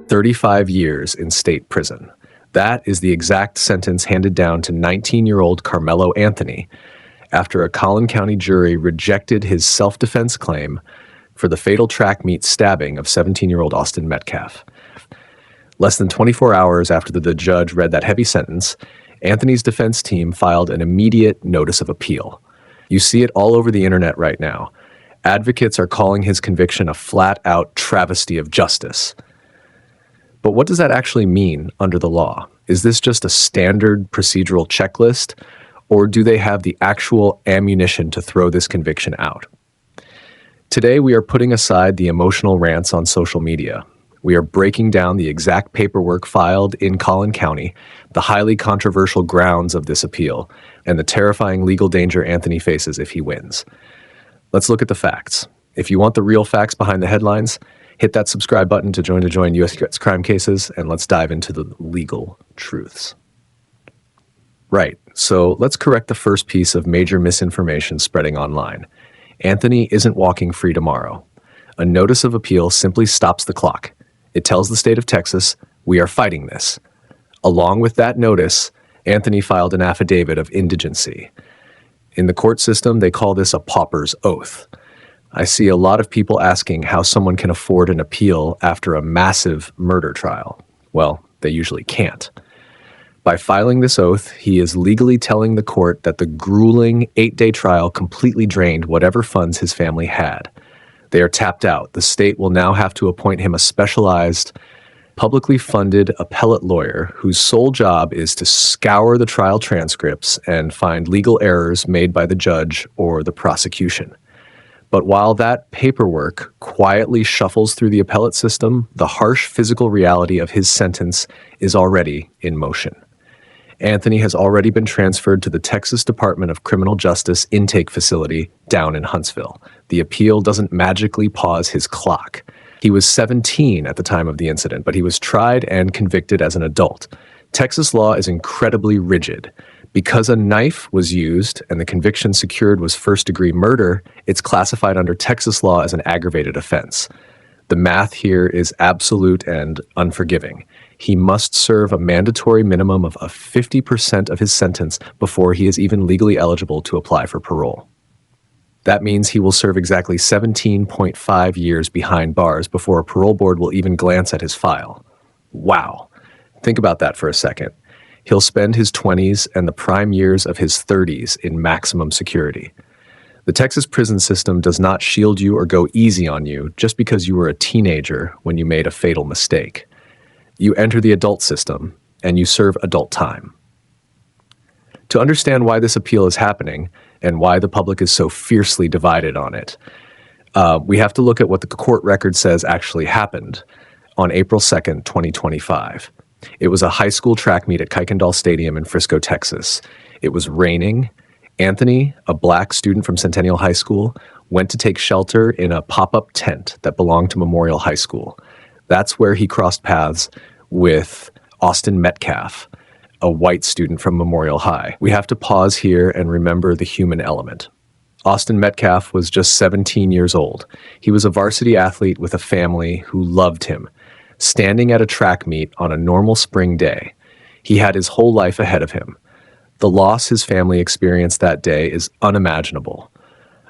35 years in state prison. That is the exact sentence handed down to 19-year-old Karmelo Anthony after a Collin County jury rejected his self-defense claim for the fatal track meet stabbing of 17-year-old Austin Metcalf. Less than 24 hours after the judge read that heavy sentence, Anthony's defense team filed an immediate notice of appeal. You see it all over the internet right now. Advocates are calling his conviction a flat-out travesty of justice. But what does that actually mean under the law? Is this just a standard procedural checklist, or do they have the actual ammunition to throw this conviction out? Today, we are putting aside the emotional rants on social media. We are breaking down the exact paperwork filed in Collin County, the highly controversial grounds of this appeal, and the terrifying legal danger Anthony faces if he wins. Let's look at the facts. If you want the real facts behind the headlines, hit that subscribe button to join U.S. crime cases, and let's dive into the legal truths. Right, so let's correct the first piece of major misinformation spreading online. Anthony isn't walking free tomorrow. A notice of appeal simply stops the clock. It tells the state of Texas, we are fighting this. Along with that notice, Anthony filed an affidavit of indigency. In the court system, they call this a pauper's oath. I see a lot of people asking how someone can afford an appeal after a massive murder trial. Well, they usually can't. By filing this oath, he is legally telling the court that the grueling 8-day trial completely drained whatever funds his family had. They are tapped out. The state will now have to appoint him a specialized, publicly funded appellate lawyer whose sole job is to scour the trial transcripts and find legal errors made by the judge or the prosecution. But while that paperwork quietly shuffles through the appellate system, the harsh physical reality of his sentence is already in motion. Anthony has already been transferred to the Texas Department of Criminal Justice intake facility down in Huntsville. The appeal doesn't magically pause his clock. He was 17 at the time of the incident, but he was tried and convicted as an adult. Texas law is incredibly rigid. Because a knife was used and the conviction secured was first-degree murder, it's classified under Texas law as an aggravated offense. The math here is absolute and unforgiving. He must serve a mandatory minimum of 50% of his sentence before he is even legally eligible to apply for parole. That means he will serve exactly 17.5 years behind bars before a parole board will even glance at his file. Wow. Think about that for a second. He'll spend his 20s and the prime years of his 30s in maximum security. The Texas prison system does not shield you or go easy on you just because you were a teenager when you made a fatal mistake. You enter the adult system, and you serve adult time. To understand why this appeal is happening and why the public is so fiercely divided on it, we have to look at what the court record says actually happened on April 2nd, 2025. It was a high school track meet at Kuykendall Stadium in Frisco, Texas. It was raining. Anthony, a black student from Centennial High School, went to take shelter in a pop-up tent that belonged to Memorial High School. That's where he crossed paths with Austin Metcalf, a white student from Memorial High. We have to pause here and remember the human element. Austin Metcalf was just 17 years old. He was a varsity athlete with a family who loved him, standing at a track meet on a normal spring day. He had his whole life ahead of him. The loss his family experienced that day is unimaginable.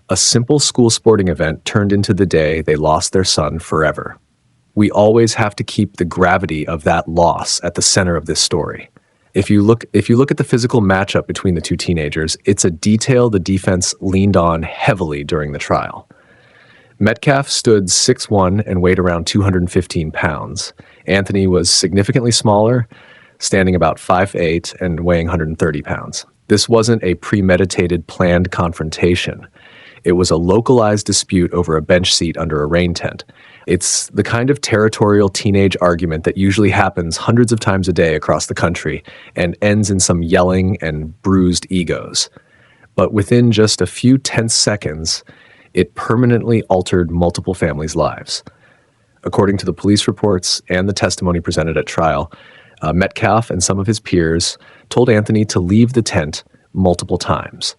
A simple school sporting event turned into the day they lost their son forever. We always have to keep the gravity of that loss at the center of this story. If you look at the physical matchup between the two teenagers, it's a detail the defense leaned on heavily during the trial. Metcalf stood 6'1" and weighed around 215 pounds. Anthony was significantly smaller, standing about 5'8" and weighing 130 pounds. This wasn't a premeditated, planned confrontation. It was a localized dispute over a bench seat under a rain tent. It's the kind of territorial teenage argument that usually happens hundreds of times a day across the country and ends in some yelling and bruised egos. But within just a few tense seconds, it permanently altered multiple families' lives. According to the police reports and the testimony presented at trial, Metcalf and some of his peers told Anthony to leave the tent multiple times.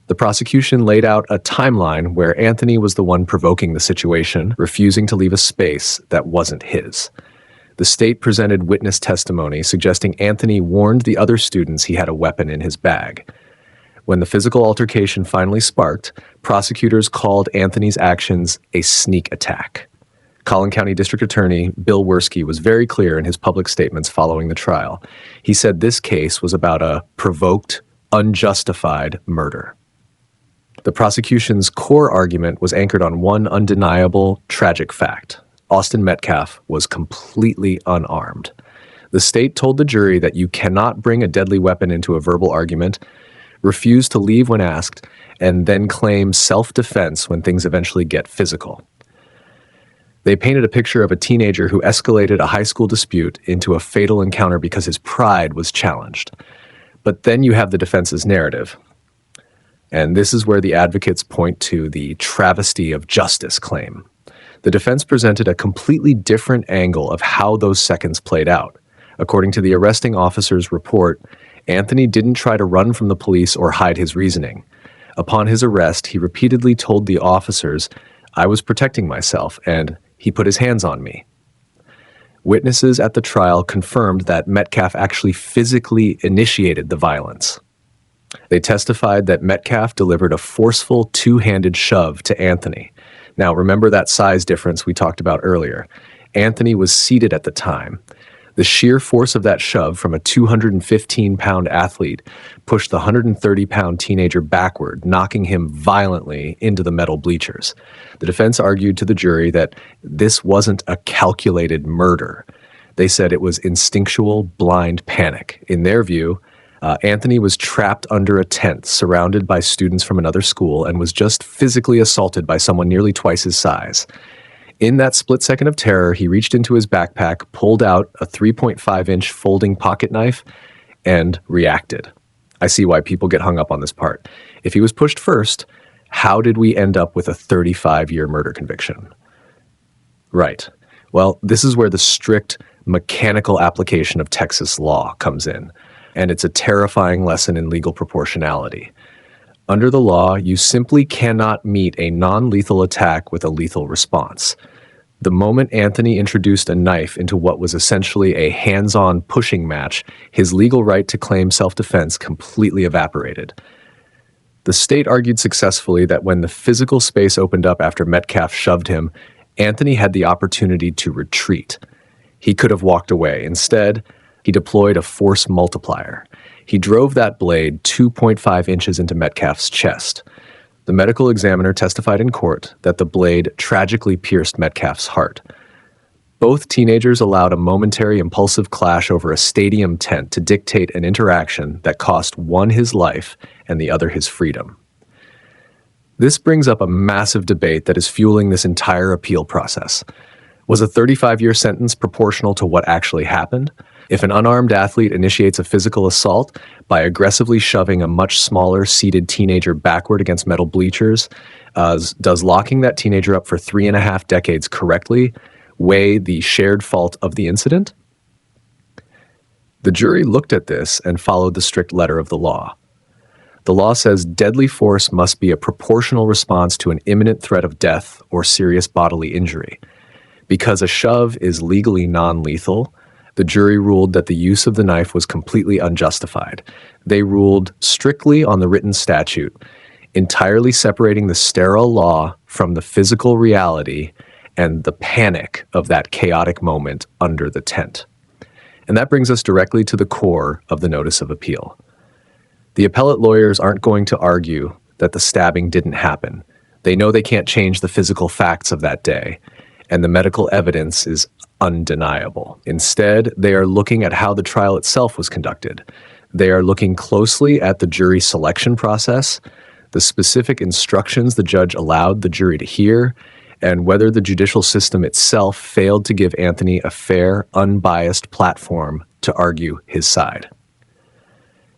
The prosecution laid out a timeline where Anthony was the one provoking the situation, refusing to leave a space that wasn't his. The state presented witness testimony suggesting Anthony warned the other students he had a weapon in his bag. When the physical altercation finally sparked, prosecutors called Anthony's actions a sneak attack. Collin County District Attorney Bill Werski was very clear in his public statements following the trial. He said this case was about a provoked, unjustified murder. The prosecution's core argument was anchored on one undeniable, tragic fact. Austin Metcalf was completely unarmed. The state told the jury that you cannot bring a deadly weapon into a verbal argument, refuse to leave when asked, and then claim self-defense when things eventually get physical. They painted a picture of a teenager who escalated a high school dispute into a fatal encounter because his pride was challenged. But then you have the defense's narrative. And this is where the advocates point to the travesty of justice claim. The defense presented a completely different angle of how those seconds played out. According to the arresting officer's report, Anthony didn't try to run from the police or hide his reasoning. Upon his arrest, he repeatedly told the officers, "I was protecting myself," and "he put his hands on me." Witnesses at the trial confirmed that Metcalf actually physically initiated the violence. They testified that Metcalf delivered a forceful two-handed shove to Anthony. Now, remember that size difference we talked about earlier. Anthony was seated at the time. The sheer force of that shove from a 215-pound athlete pushed the 130-pound teenager backward, knocking him violently into the metal bleachers. The defense argued to the jury that this wasn't a calculated murder. They said it was instinctual, blind panic. In their view, Anthony was trapped under a tent, surrounded by students from another school, and was just physically assaulted by someone nearly twice his size. In that split second of terror, he reached into his backpack, pulled out a 3.5-inch folding pocket knife, and reacted. I see why people get hung up on this part. If he was pushed first, how did we end up with a 35-year murder conviction? Right. Well, this is where the strict mechanical application of Texas law comes in, and it's a terrifying lesson in legal proportionality. Under the law, you simply cannot meet a non-lethal attack with a lethal response. The moment Anthony introduced a knife into what was essentially a hands-on pushing match, his legal right to claim self-defense completely evaporated. The state argued successfully that when the physical space opened up after Metcalf shoved him, Anthony had the opportunity to retreat. He could have walked away. Instead, he deployed a force multiplier. He drove that blade 2.5 inches into Metcalf's chest. The medical examiner testified in court that the blade tragically pierced Metcalf's heart. Both teenagers allowed a momentary impulsive clash over a stadium tent to dictate an interaction that cost one his life and the other his freedom. This brings up a massive debate that is fueling this entire appeal process. Was a 35-year sentence proportional to what actually happened? If an unarmed athlete initiates a physical assault by aggressively shoving a much smaller seated teenager backward against metal bleachers, does locking that teenager up for 3.5 decades correctly weigh the shared fault of the incident? The jury looked at this and followed the strict letter of the law. The law says deadly force must be a proportional response to an imminent threat of death or serious bodily injury. Because a shove is legally non-lethal, the jury ruled that the use of the knife was completely unjustified. They ruled strictly on the written statute, entirely separating the sterile law from the physical reality and the panic of that chaotic moment under the tent. And that brings us directly to the core of the notice of appeal. The appellate lawyers aren't going to argue that the stabbing didn't happen. They know they can't change the physical facts of that day, and the medical evidence is undeniable. Instead, they are looking at how the trial itself was conducted. They are looking closely at the jury selection process, the specific instructions the judge allowed the jury to hear, and whether the judicial system itself failed to give Anthony a fair, unbiased platform to argue his side.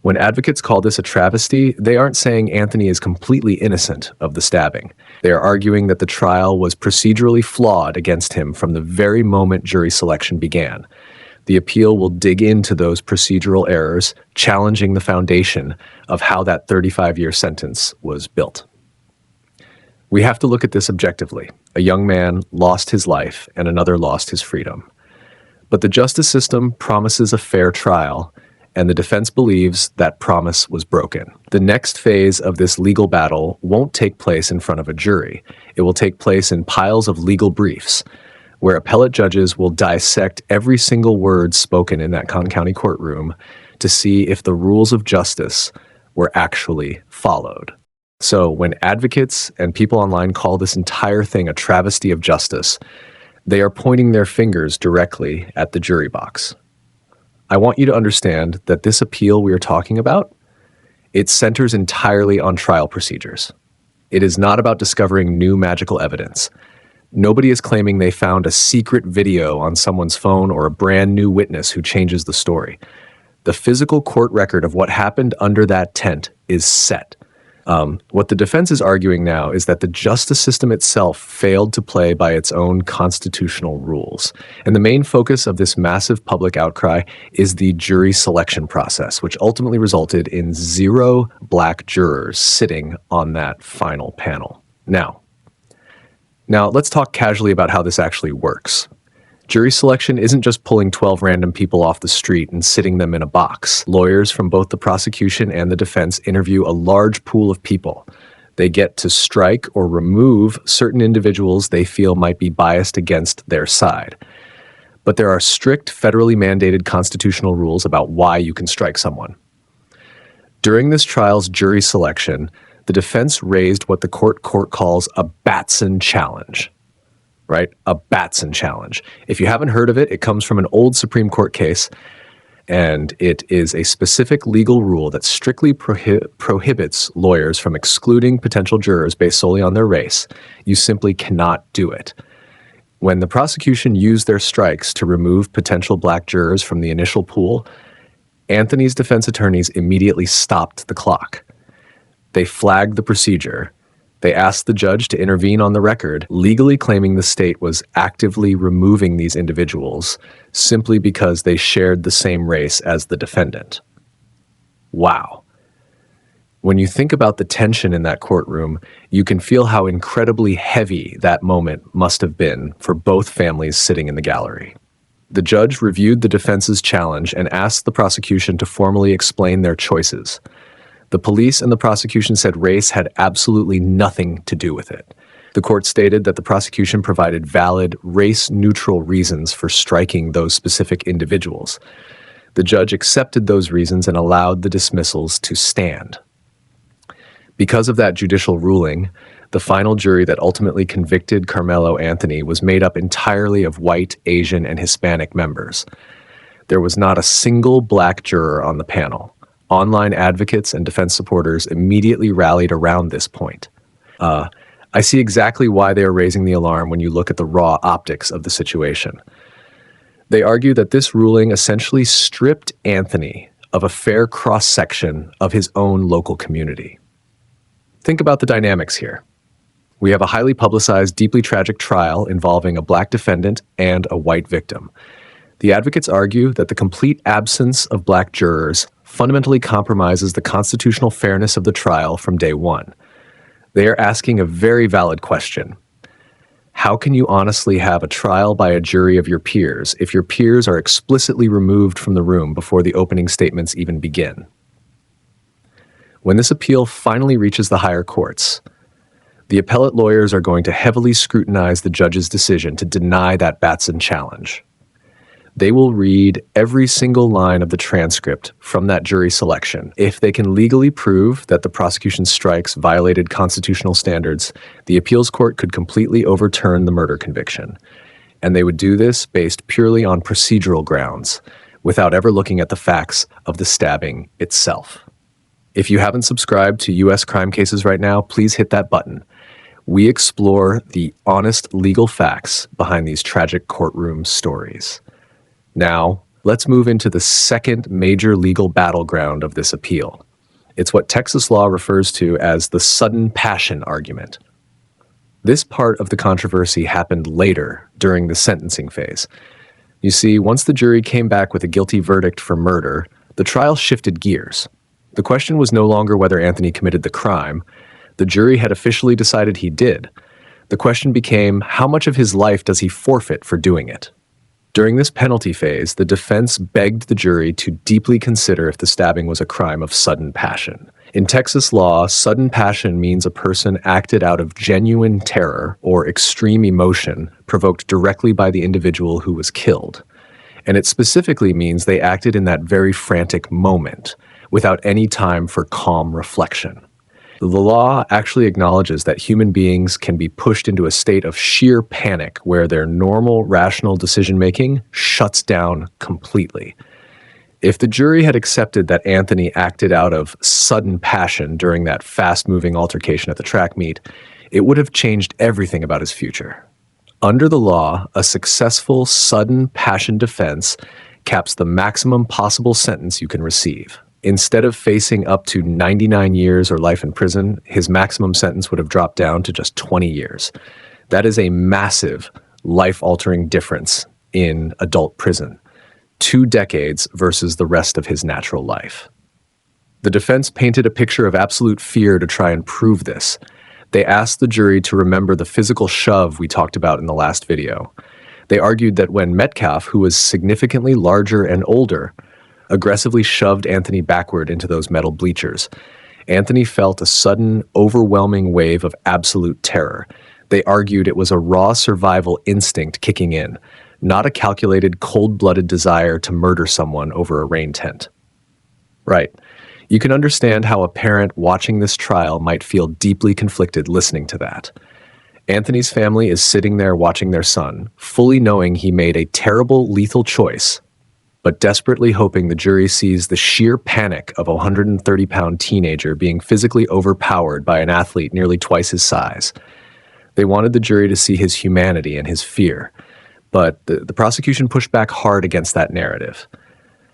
When advocates call this a travesty, they aren't saying Anthony is completely innocent of the stabbing. They are arguing that the trial was procedurally flawed against him from the very moment jury selection began. The appeal will dig into those procedural errors, challenging the foundation of how that 35-year sentence was built. We have to look at this objectively. A young man lost his life and another lost his freedom. But the justice system promises a fair trial, and the defense believes that promise was broken. The next phase of this legal battle won't take place in front of a jury. It will take place in piles of legal briefs, where appellate judges will dissect every single word spoken in that Collin County courtroom to see if the rules of justice were actually followed. So when advocates and people online call this entire thing a travesty of justice, they are pointing their fingers directly at the jury box. I want you to understand that this appeal we are talking about, it centers entirely on trial procedures. It is not about discovering new magical evidence. Nobody is claiming they found a secret video on someone's phone or a brand new witness who changes the story. The physical court record of what happened under that tent is set. What the defense is arguing now is that the justice system itself failed to play by its own constitutional rules. And the main focus of this massive public outcry is the jury selection process, which ultimately resulted in 0 black jurors sitting on that final panel. Now, let's talk casually about how this actually works. Jury selection isn't just pulling 12 random people off the street and sitting them in a box. Lawyers from both the prosecution and the defense interview a large pool of people. They get to strike or remove certain individuals they feel might be biased against their side. But there are strict federally mandated constitutional rules about why you can strike someone. During this trial's jury selection, the defense raised what the court calls a Batson challenge. Right? A Batson challenge. If you haven't heard of it, it comes from an old Supreme Court case, and it is a specific legal rule that strictly prohibits lawyers from excluding potential jurors based solely on their race. You simply cannot do it. When the prosecution used their strikes to remove potential black jurors from the initial pool, Anthony's defense attorneys immediately stopped the clock. They flagged the procedure. They asked the judge to intervene on the record, legally claiming the state was actively removing these individuals simply because they shared the same race as the defendant. Wow. When you think about the tension in that courtroom, you can feel how incredibly heavy that moment must have been for both families sitting in the gallery. The judge reviewed the defense's challenge and asked the prosecution to formally explain their choices. The police and the prosecution said race had absolutely nothing to do with it. The court stated that the prosecution provided valid, race-neutral reasons for striking those specific individuals. The judge accepted those reasons and allowed the dismissals to stand. Because of that judicial ruling, the final jury that ultimately convicted Karmelo Anthony was made up entirely of white, Asian, and Hispanic members. There was not a single black juror on the panel. Online advocates and defense supporters immediately rallied around this point. I see exactly why they are raising the alarm when you look at the raw optics of the situation. They argue that this ruling essentially stripped Anthony of a fair cross-section of his own local community. Think about the dynamics here. We have a highly publicized, deeply tragic trial involving a black defendant and a white victim. The advocates argue that the complete absence of black jurors fundamentally compromises the constitutional fairness of the trial from day one. They are asking a very valid question. How can you honestly have a trial by a jury of your peers if your peers are explicitly removed from the room before the opening statements even begin? When this appeal finally reaches the higher courts, the appellate lawyers are going to heavily scrutinize the judge's decision to deny that Batson challenge. They will read every single line of the transcript from that jury selection. If they can legally prove that the prosecution's strikes violated constitutional standards, the appeals court could completely overturn the murder conviction. And they would do this based purely on procedural grounds, without ever looking at the facts of the stabbing itself. If you haven't subscribed to U.S. crime cases right now, please hit that button. We explore the honest legal facts behind these tragic courtroom stories. Now, let's move into the second major legal battleground of this appeal. It's what Texas law refers to as the sudden passion argument. This part of the controversy happened later, during the sentencing phase. You see, once the jury came back with a guilty verdict for murder, the trial shifted gears. The question was no longer whether Anthony committed the crime. The jury had officially decided he did. The question became, how much of his life does he forfeit for doing it? During this penalty phase, the defense begged the jury to deeply consider if the stabbing was a crime of sudden passion. In Texas law, sudden passion means a person acted out of genuine terror or extreme emotion provoked directly by the individual who was killed. And it specifically means they acted in that very frantic moment, without any time for calm reflection. The law actually acknowledges that human beings can be pushed into a state of sheer panic where their normal, rational decision-making shuts down completely. If the jury had accepted that Anthony acted out of sudden passion during that fast-moving altercation at the track meet, it would have changed everything about his future. Under the law, a successful sudden passion defense caps the maximum possible sentence you can receive. Instead of facing up to 99 years or life in prison, his maximum sentence would have dropped down to just 20 years. That is a massive, life-altering difference in adult prison. 2 decades versus the rest of his natural life. The defense painted a picture of absolute fear to try and prove this. They asked the jury to remember the physical shove we talked about in the last video. They argued that when Metcalf, who was significantly larger and older, aggressively shoved Anthony backward into those metal bleachers, Anthony felt a sudden, overwhelming wave of absolute terror. They argued it was a raw survival instinct kicking in, not a calculated, cold-blooded desire to murder someone over a rain tent. Right. You can understand how a parent watching this trial might feel deeply conflicted listening to that. Anthony's family is sitting there watching their son, fully knowing he made a terrible, lethal choice, but desperately hoping the jury sees the sheer panic of a 130-pound teenager being physically overpowered by an athlete nearly twice his size. They wanted the jury to see his humanity and his fear, but the prosecution pushed back hard against that narrative.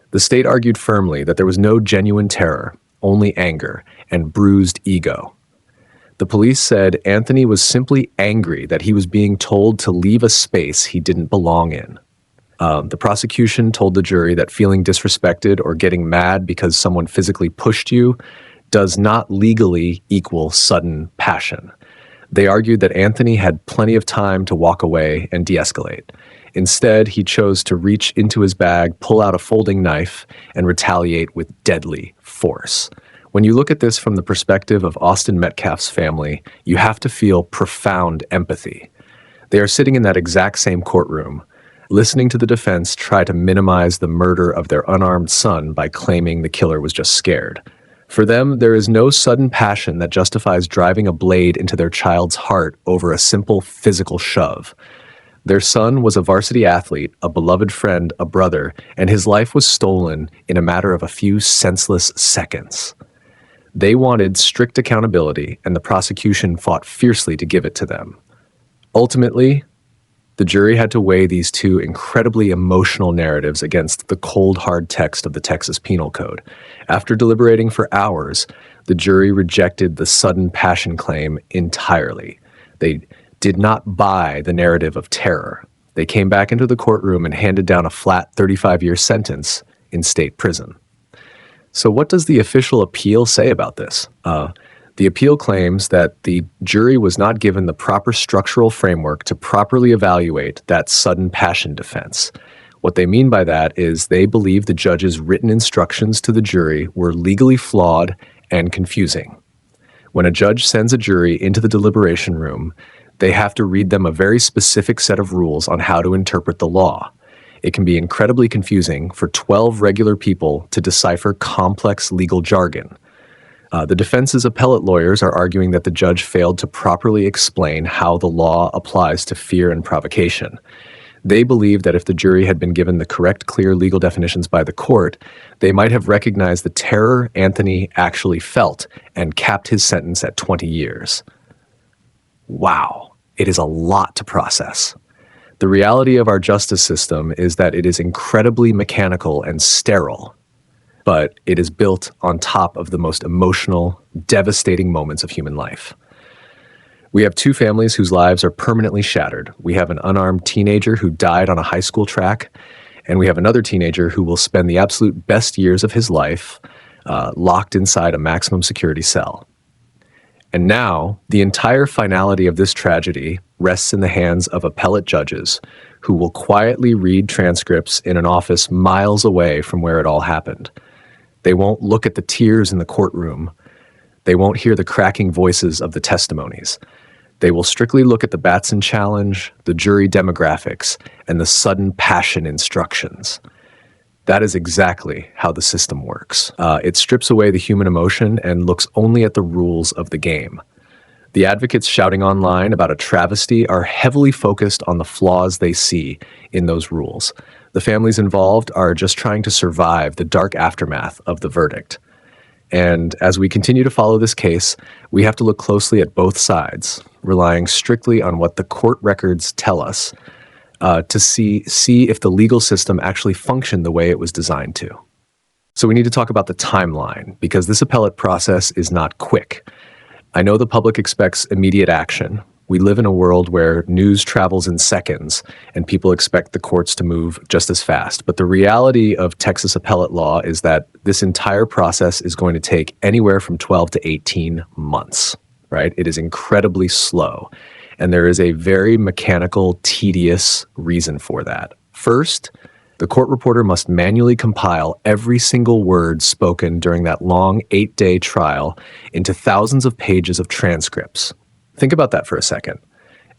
The state argued firmly that there was no genuine terror, only anger and bruised ego. The police said Anthony was simply angry that he was being told to leave a space he didn't belong in. The prosecution told the jury that feeling disrespected or getting mad because someone physically pushed you does not legally equal sudden passion. They argued that Anthony had plenty of time to walk away and de-escalate. Instead, he chose to reach into his bag, pull out a folding knife, and retaliate with deadly force. When you look at this from the perspective of Austin Metcalf's family, you have to feel profound empathy. They are sitting in that exact same courtroom, listening to the defense try to minimize the murder of their unarmed son by claiming the killer was just scared. For them, there is no sudden passion that justifies driving a blade into their child's heart over a simple physical shove. Their son was a varsity athlete, a beloved friend, a brother, and his life was stolen in a matter of a few senseless seconds. They wanted strict accountability, and the prosecution fought fiercely to give it to them. Ultimately, the jury had to weigh these two incredibly emotional narratives against the cold, hard text of the Texas Penal Code. After deliberating for hours, the jury rejected the sudden passion claim entirely. They did not buy the narrative of terror. They came back into the courtroom and handed down a flat 35-year sentence in state prison. So what does the official appeal say about this? The appeal claims that the jury was not given the proper structural framework to properly evaluate that sudden passion defense. What they mean by that is they believe the judge's written instructions to the jury were legally flawed and confusing. When a judge sends a jury into the deliberation room, they have to read them a very specific set of rules on how to interpret the law. It can be incredibly confusing for 12 regular people to decipher complex legal jargon. The defense's appellate lawyers are arguing that the judge failed to properly explain how the law applies to fear and provocation. They believe that if the jury had been given the correct, clear legal definitions by the court, they might have recognized the terror Anthony actually felt and capped his sentence at 20 years. Wow, it is a lot to process. The reality of our justice system is that it is incredibly mechanical and sterile, but it is built on top of the most emotional, devastating moments of human life. We have 2 families whose lives are permanently shattered. We have an unarmed teenager who died on a high school track, and we have another teenager who will spend the absolute best years of his life locked inside a maximum security cell. And now, the entire finality of this tragedy rests in the hands of appellate judges who will quietly read transcripts in an office miles away from where it all happened. They won't look at the tears in the courtroom. They won't hear the cracking voices of the testimonies. They will strictly look at the Batson challenge, the jury demographics, and the sudden passion instructions. That is exactly how the system works. It strips away the human emotion and looks only at the rules of the game. The advocates shouting online about a travesty are heavily focused on the flaws they see in those rules. The families involved are just trying to survive the dark aftermath of the verdict. And as we continue to follow this case, we have to look closely at both sides, relying strictly on what the court records tell us to see if the legal system actually functioned the way it was designed to. So we need to talk about the timeline, because this appellate process is not quick. I know the public expects immediate action. We live in a world where news travels in seconds, and people expect the courts to move just as fast. But the reality of Texas appellate law is that this entire process is going to take anywhere from 12 to 18 months, right? It is incredibly slow. And there is a very mechanical, tedious reason for that. First, the court reporter must manually compile every single word spoken during that long 8-day trial into thousands of pages of transcripts. Think about that for a second.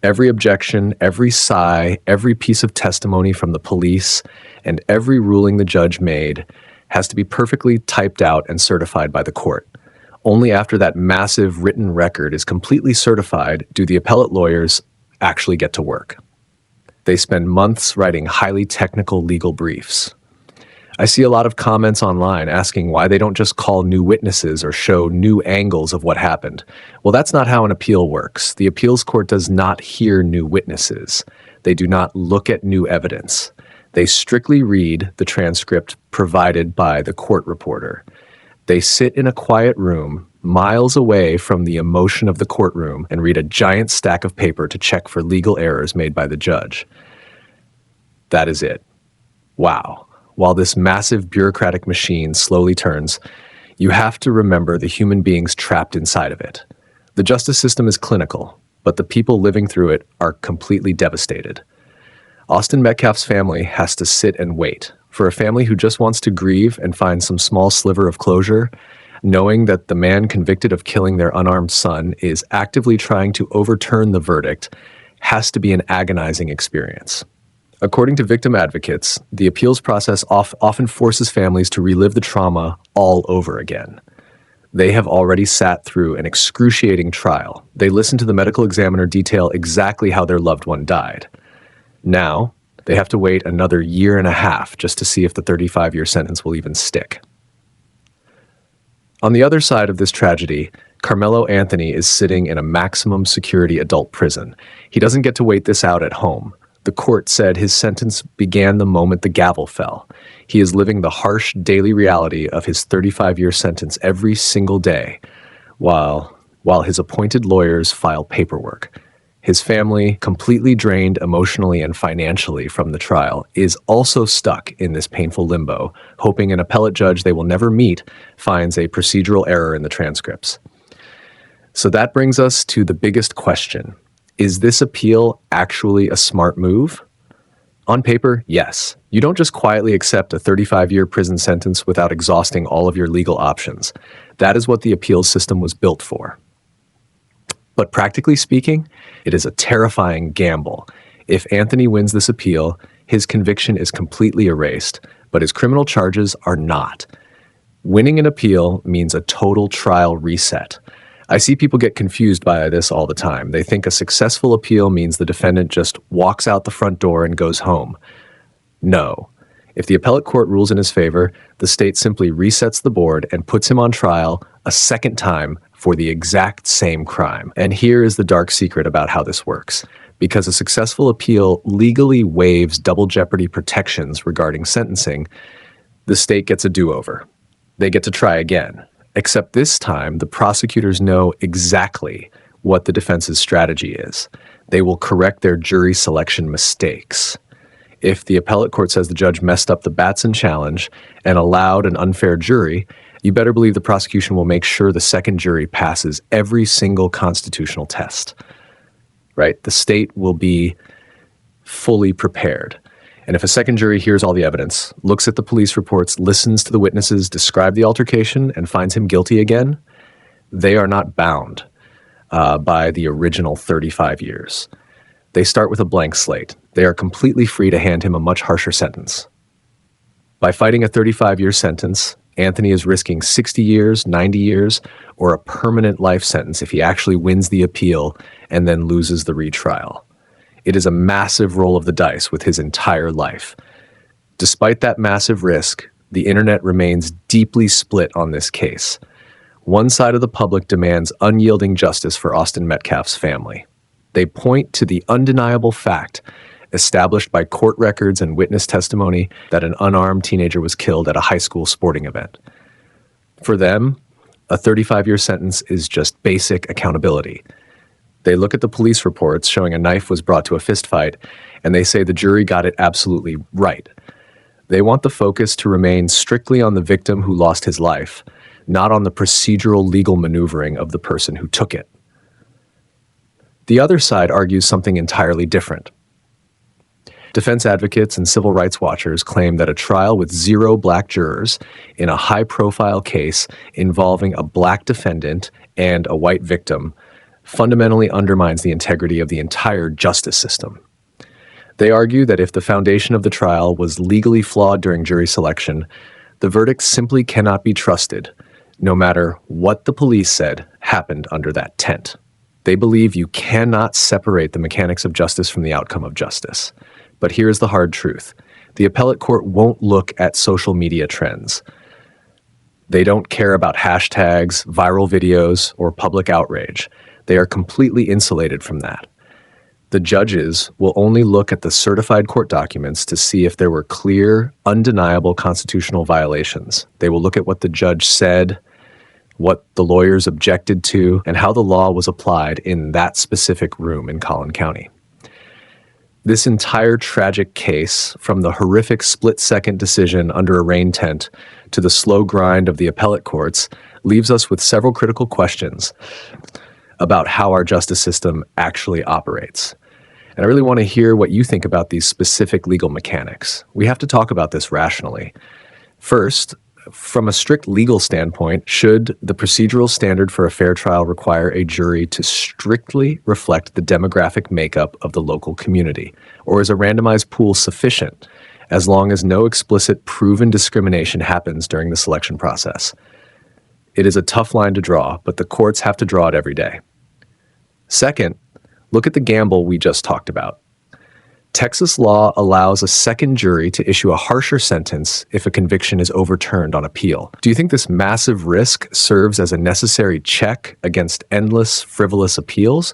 Every objection, every sigh, every piece of testimony from the police, and every ruling the judge made has to be perfectly typed out and certified by the court. Only after that massive written record is completely certified do the appellate lawyers actually get to work. They spend months writing highly technical legal briefs. I see a lot of comments online asking why they don't just call new witnesses or show new angles of what happened. Well, that's not how an appeal works. The appeals court does not hear new witnesses. They do not look at new evidence. They strictly read the transcript provided by the court reporter. They sit in a quiet room, miles away from the emotion of the courtroom, and read a giant stack of paper to check for legal errors made by the judge. That is it. Wow. While this massive bureaucratic machine slowly turns, you have to remember the human beings trapped inside of it. The justice system is clinical, but the people living through it are completely devastated. Austin Metcalf's family has to sit and wait. For a family who just wants to grieve and find some small sliver of closure, knowing that the man convicted of killing their unarmed son is actively trying to overturn the verdict has to be an agonizing experience. According to victim advocates, the appeals process often forces families to relive the trauma all over again. They have already sat through an excruciating trial. They listened to the medical examiner detail exactly how their loved one died. Now, they have to wait another year and a half just to see if the 35-year sentence will even stick. On the other side of this tragedy, Karmelo Anthony is sitting in a maximum security adult prison. He doesn't get to wait this out at home. The court said his sentence began the moment the gavel fell. He is living the harsh daily reality of his 35-year sentence every single day, while his appointed lawyers file paperwork. His family, completely drained emotionally and financially from the trial, is also stuck in this painful limbo, hoping an appellate judge they will never meet finds a procedural error in the transcripts. So that brings us to the biggest question. Is this appeal actually a smart move? On paper, yes. You don't just quietly accept a 35-year prison sentence without exhausting all of your legal options. That is what the appeals system was built for. But practically speaking, it is a terrifying gamble. If Anthony wins this appeal, his conviction is completely erased, but his criminal charges are not. Winning an appeal means a total trial reset. I see people get confused by this all the time. They think a successful appeal means the defendant just walks out the front door and goes home. No. If the appellate court rules in his favor, the state simply resets the board and puts him on trial a second time for the exact same crime. And here is the dark secret about how this works. Because a successful appeal legally waives double jeopardy protections regarding sentencing, the state gets a do-over. They get to try again. Except this time, the prosecutors know exactly what the defense's strategy is. They will correct their jury selection mistakes. If the appellate court says the judge messed up the Batson challenge and allowed an unfair jury, you better believe the prosecution will make sure the second jury passes every single constitutional test, right? The state will be fully prepared. And if a second jury hears all the evidence, looks at the police reports, listens to the witnesses describe the altercation, and finds him guilty again, they are not bound by the original 35 years. They start with a blank slate. They are completely free to hand him a much harsher sentence. By fighting a 35-year sentence, Anthony is risking 60 years, 90 years, or a permanent life sentence if he actually wins the appeal and then loses the retrial. It is a massive roll of the dice with his entire life. Despite that massive risk, the internet remains deeply split on this case. One side of the public demands unyielding justice for Austin Metcalf's family. They point to the undeniable fact, established by court records and witness testimony, that an unarmed teenager was killed at a high school sporting event. For them, a 35-year sentence is just basic accountability. They look at the police reports showing a knife was brought to a fistfight, and they say the jury got it absolutely right. They want the focus to remain strictly on the victim who lost his life, not on the procedural legal maneuvering of the person who took it. The other side argues something entirely different. Defense advocates and civil rights watchers claim that a trial with 0 black jurors in a high-profile case involving a black defendant and a white victim fundamentally undermines the integrity of the entire justice system. They argue that if the foundation of the trial was legally flawed during jury selection, the verdict simply cannot be trusted, no matter what the police said happened under that tent. They believe you cannot separate the mechanics of justice from the outcome of justice. But here's the hard truth. The appellate court won't look at social media trends. They don't care about hashtags, viral videos, or public outrage. They are completely insulated from that. The judges will only look at the certified court documents to see if there were clear, undeniable constitutional violations. They will look at what the judge said, what the lawyers objected to, and how the law was applied in that specific room in Collin County. This entire tragic case, from the horrific split-second decision under a rain tent to the slow grind of the appellate courts, leaves us with several critical questions about how our justice system actually operates. And I really want to hear what you think about these specific legal mechanics. We have to talk about this rationally. First, from a strict legal standpoint, should the procedural standard for a fair trial require a jury to strictly reflect the demographic makeup of the local community? Or is a randomized pool sufficient as long as no explicit proven discrimination happens during the selection process? It is a tough line to draw, but the courts have to draw it every day. Second, look at the gamble we just talked about. Texas law allows a second jury to issue a harsher sentence if a conviction is overturned on appeal. Do you think this massive risk serves as a necessary check against endless, frivolous appeals?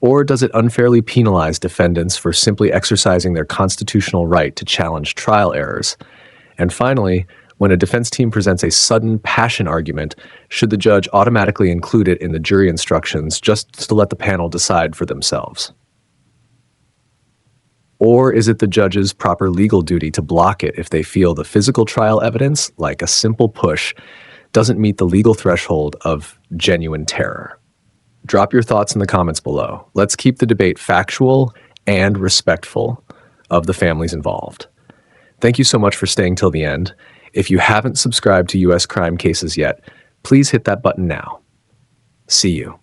Or does it unfairly penalize defendants for simply exercising their constitutional right to challenge trial errors? And finally, when a defense team presents a sudden passion argument, should the judge automatically include it in the jury instructions just to let the panel decide for themselves? Or is it the judge's proper legal duty to block it if they feel the physical trial evidence, like a simple push, doesn't meet the legal threshold of genuine terror? Drop your thoughts in the comments below. Let's keep the debate factual and respectful of the families involved. Thank you so much for staying till the end. If you haven't subscribed to U.S. Crime Cases yet, please hit that button now. See you.